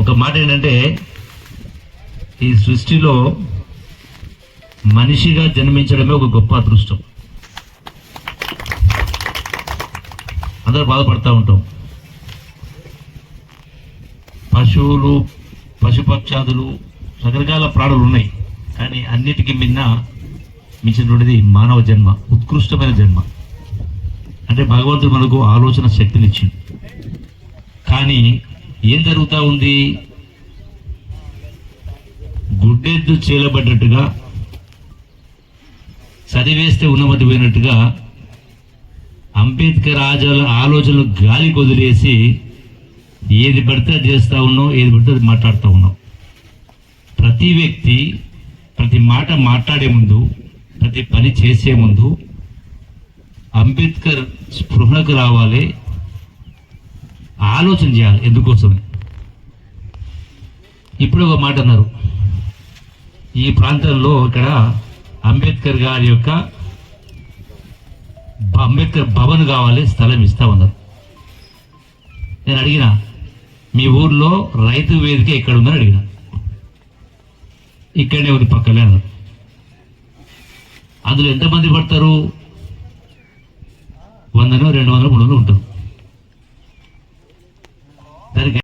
ఒక మాట ఏంటంటే, ఈ సృష్టిలో మనిషిగా జన్మించడమే ఒక గొప్ప అదృష్టం. అందరూ బాధపడతా ఉంటాం. పశువులు, పశుపక్షాదులు, రకరకాల ప్రాణులు ఉన్నాయి. కానీ అన్నిటికీ మించినటువంటిది మానవ జన్మ, ఉత్కృష్టమైన జన్మ. అంటే భగవంతుడు మనకు ఆలోచన శక్తినిచ్చింది. కానీ ఏం జరుగుతూ ఉంది? గుడ్డెద్దు చేలబడ్డట్టుగా, చదివేస్తే ఉన్నమతి పోయినట్టుగా అంబేద్కర్ ఆలోచనలు గాలి కొదిలేసి ఏది పడితే అది చేస్తూ ఉన్నాం, ఏది పడితే అది మాట్లాడుతూ ఉన్నాం. ప్రతి వ్యక్తి ప్రతి మాట మాట్లాడే ముందు, ప్రతి పని చేసే ముందు అంబేద్కర్ స్పృహకు రావాలి, ఆలోచన చేయాలి. ఎందుకోసమే ఇప్పుడు ఒక మాట అన్నారు, ఈ ప్రాంతంలో ఇక్కడ అంబేద్కర్ గారి యొక్క అంబేద్కర్ భవన్ కావాలి, స్థలం ఇస్తామన్నారు. నేను అడిగిన, మీ ఊర్లో రైతు వేదిక ఎక్కడ ఉందని అడిగిన. ఇక్కడనే ఉంది, పక్కనే అన్నారు. అందులో ఎంతమంది పడతారు? 100, 200, 300 ఉంటారు. దానికి